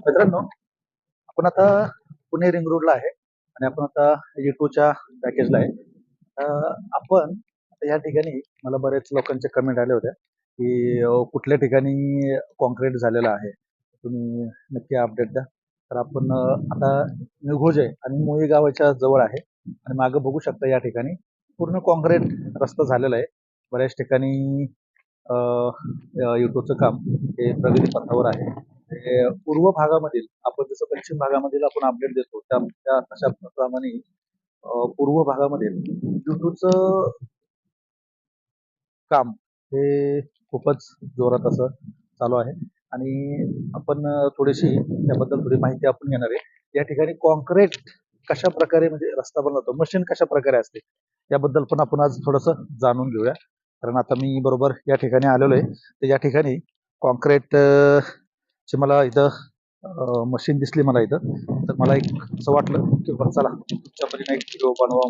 मित्रांनो, आपण आता पुणे रिंग रोडला आहे आणि आपण आता E2च्या पॅकेजला आहे. आपण आता या ठिकाणी मला बरेच लोकांचे कमेंट आले होते की कुठल्या ठिकाणी कॉन्क्रीट झालेलं आहे, तुम्ही नक्की अपडेट द्या. तर आपण आता निघोजे आणि मोई गावाच्या जवळ आहे आणि मागं बघू शकता या ठिकाणी पूर्ण कॉन्क्रीट रस्ता झालेला आहे. बऱ्याच ठिकाणी E2चं काम हे प्रगती पथावर आहे. पूर्व भागामधील आपण जसं पश्चिम भागामधील आपण अपडेट देतो त्या तशा प्रमाणे पूर्व भागामध्ये युट्यूबचं काम हे खूपच जोरात असं चालू आहे आणि आपण थोडीशी त्याबद्दल थोडी माहिती आपण घेणार आहे. या ठिकाणी कॉन्क्रीट कशा प्रकारे म्हणजे रस्ता बनवतो, मशीन कशा प्रकारे असते, याबद्दल पण आपण आज थोडंसं जाणून घेऊया. कारण आता मी बरोबर या ठिकाणी आलेलो आहे. तर या ठिकाणी कॉन्क्रीट ची मला इथं मशीन दिसली मला इथं. तर मला एक असं वाटलं की बरं चला तुमच्या परीने एक व्हिडिओ बनवा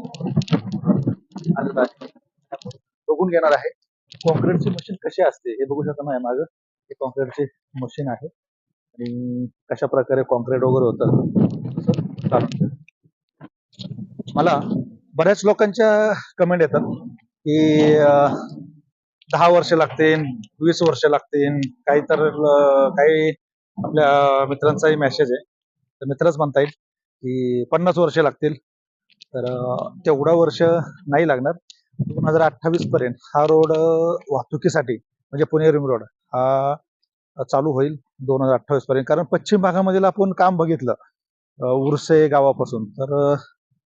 आलेला आहे. आपण बघून घेणार आहे कॉन्क्रीटची मशीन कशी असते. हे बघू शकता माझ्या मागं हे कॉन्क्रीटची मशीन आहे आणि कशा प्रकारे कॉन्क्रीट वगैरे होतं तसं चालतं. मला बऱ्याच लोकांच्या कमेंट येतात की 10 वर्ष लागतील, 20 वर्ष लागतील, काही तर काही आपल्या मित्रांचाही मेसेज आहे. तर मित्रच म्हणता येईल की 50 वर्ष लागतील. तर तेवढा वर्ष नाही लागणार. 2028 पर्यंत हा रोड वाहतुकीसाठी म्हणजे पुणे रिंग रोड हा चालू होईल 2028 पर्यंत. कारण पश्चिम भागामधील आपण काम बघितलं उर्से गावापासून तर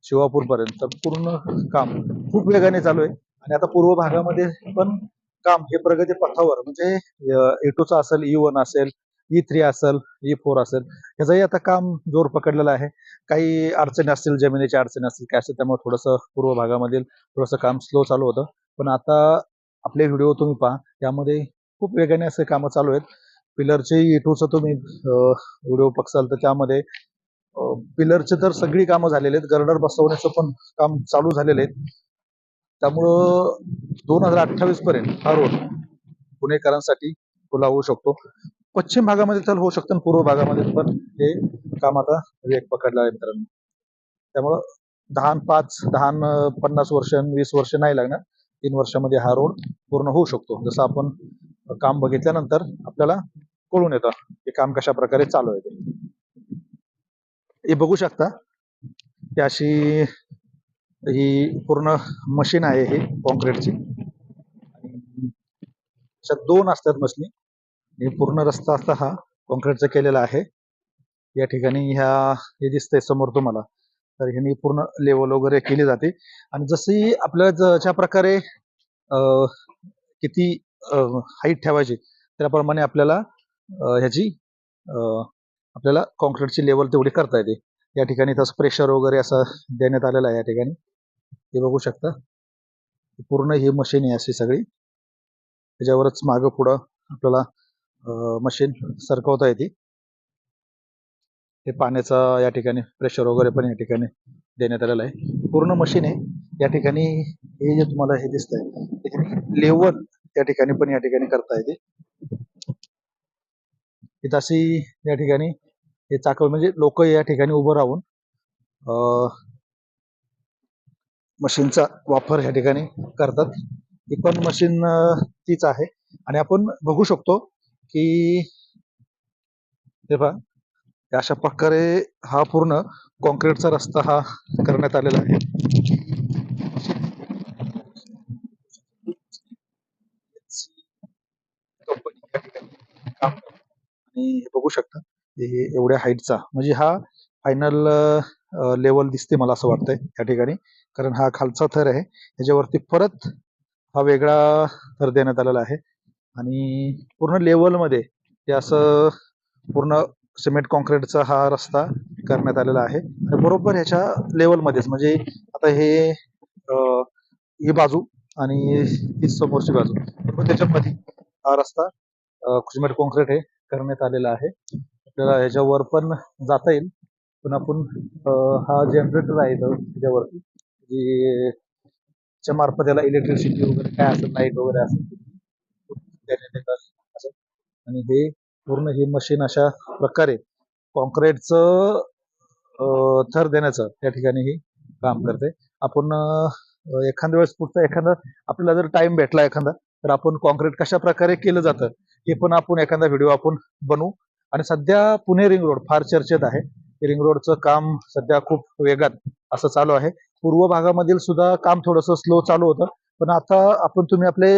शिवापूर पर्यंत पूर्ण काम खूप वेगाने चालू आहे आणि आता पूर्व भागामध्ये पण काम हे प्रगती पथावर म्हणजे E2चा असेल, E1 असेल, E3 असेल, E4 असेल, ह्याचंही आता काम जोर पकडलेलं आहे. काही अडचणी असतील, जमिनीच्या अडचणी असतील काय असतील, त्यामुळे थोडंसं पूर्व भागामधील थोडंसं काम स्लो चालू होतं. पण आता आपले व्हिडिओ तुम्ही पहा, त्यामध्ये खूप वेगाने असे कामं चालू आहेत. पिलरचे E2चं तुम्ही व्हिडिओ बघसाल तर त्यामध्ये पिलरचे तर सगळी कामं झालेली आहेत. गर्डर बसवण्याचं पण काम चालू झालेलं आहे. त्यामुळं 2028 पर्यंत हा रोड पुणेकरांसाठी खुला होऊ शकतो. पश्चिम भागामध्ये तर होऊ शकतं, पूर्व भागामध्ये पण हे काम आता वेग पकडला आहे मित्रांनो. त्यामुळं 50 वर्ष 20 वर्ष नाही लागणार. 3 वर्षामध्ये हा रोड पूर्ण होऊ शकतो. जसं आपण काम बघितल्यानंतर आपल्याला कळून येतं हे काम कशा प्रकारे चालू आहे ते. हे बघू शकता की अशी ही पूर्ण मशीन आहे ही कॉन्क्रीटची. अशा 2 असतात मशीनी. हे पूर्ण रस्ता असा हा कॉन्क्रीटचा केलेला आहे. या ठिकाणी हे दिसतंय समोर तुम्हाला. तर ह्यानी पूर्ण लेवल वगैरे केली जाते आणि जशी आपल्याला ज्या प्रकारे किती हाईट ठेवायची त्याप्रमाणे आपल्याला ह्याची आपल्याला कॉन्क्रीटची लेवल तेवढी करता येते. या ठिकाणी तसं प्रेशर वगैरे असं देण्यात आलेलं आहे. या ठिकाणी हे बघू शकता. पूर्ण ही मशीन आहे अशी सगळी. त्याच्यावरच मागं पुढं आपल्याला मशीन सरकवता येते. हे पाण्याचा या ठिकाणी प्रेशर वगैरे पण या ठिकाणी देण्यात आलेलं आहे. पूर्ण मशीन आहे. या ठिकाणी हे जे तुम्हाला हे दिसतंय लेवल त्या ठिकाणी पण या ठिकाणी करता येते. इथं अशी या ठिकाणी हे चाकं म्हणजे लोक या ठिकाणी उभं राहून मशीनचा वापर या ठिकाणी करतात. ही पण मशीन तीच आहे आणि आपण बघू शकतो की हे पहा अशा प्रकारे हा पूर्ण कॉन्क्रीटचा रस्ता हा करण्यात आलेला आहे. आणि हे बघू शकता हे एवढ्या हाईटचा म्हणजे हा फायनल लेवल दिसते मला असं वाटतंय या ठिकाणी. कारण हा खालचा थर आहे, ह्याच्यावरती परत हा वेगळा थर देण्यात आलेला आहे आणि पूर्ण लेवलमध्ये हे असं पूर्ण सिमेंट कॉन्क्रीटचा हा रस्ता करण्यात आलेला आहे आणि बरोबर ह्याच्या लेवलमध्येच म्हणजे आता ही बाजू आणि ही समोरची बाजू बरोबर त्याच्यामध्ये हा रस्ता सिमेंट कॉन्क्रीट हे करण्यात आलेला आहे. आपल्याला ह्याच्यावर पण जाता येईल, पण आपण हा जनरेटर आहे त्याच्यावरती जी च्या मार्फत याला इलेक्ट्रिसिटी वगैरे काय असेल, लाईट वगैरे असेल देण्यात येतात असं. आणि हे पूर्ण ही मशीन अशा प्रकारे कॉन्क्रीटचं थर देण्याचं त्या ठिकाणी ही काम करते. आपण एखाद्या वेळेस पुढचा एखादा आपल्याला जर टाइम भेटला एखादा, तर आपण कॉन्क्रीट कशा प्रकारे केलं जातं हे पण आपण एखादा व्हिडिओ आपण बनवू. आणि सध्या पुणे रिंग रोड फार चर्चेत आहे. रिंग रोडचं काम सध्या खूप वेगात असं चालू आहे. पूर्व भागामधील सुद्धा काम थोडंसं स्लो चालू होतं, पण आता तुम्ही आपले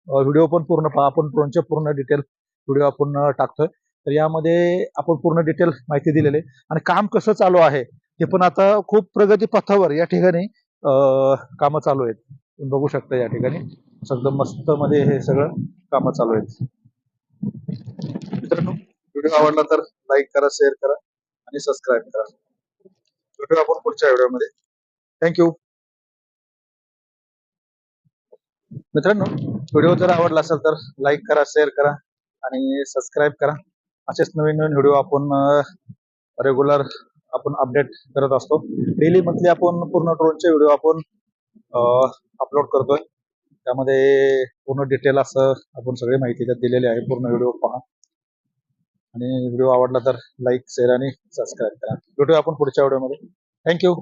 व्हिडिओ पण पूर्ण पहा. आपण ड्रोनचे पूर्ण डिटेल व्हिडिओ आपण टाकतोय. तर यामध्ये आपण पूर्ण डिटेल माहिती दिलेली आहे आणि काम कसं चालू आहे ते पण आता खूप प्रगती पथावर या ठिकाणी कामं चालू आहेत. तुम्ही बघू शकता या ठिकाणी सगळं मस्त मध्ये हे सगळं कामं चालू आहेत. मित्रांनो, व्हिडिओ आवडला तर लाईक करा, शेअर करा आणि सबस्क्राईब करा. भेटूया आपण पुढच्या व्हिडिओमध्ये. थँक्यू. मित्रांनो, व्हिडिओ जर आवडला असेल तर लाईक करा, शेअर करा आणि सबस्क्राईब करा. असेच नवीन नवीन व्हिडिओ आपण रेग्युलर आपण अपडेट करत असतो. डेली मंथली आपण पूर्ण ड्रोनचे व्हिडिओ आपण अपलोड करतोय. त्यामध्ये पूर्ण डिटेल असं आपण सगळी माहिती त्यात दिलेली आहे. पूर्ण व्हिडिओ पहा आणि व्हिडिओ आवडला तर लाईक, शेअर आणि सबस्क्राईब करा. भेटूया आपण पुढच्या व्हिडिओमध्ये. थँक्यू.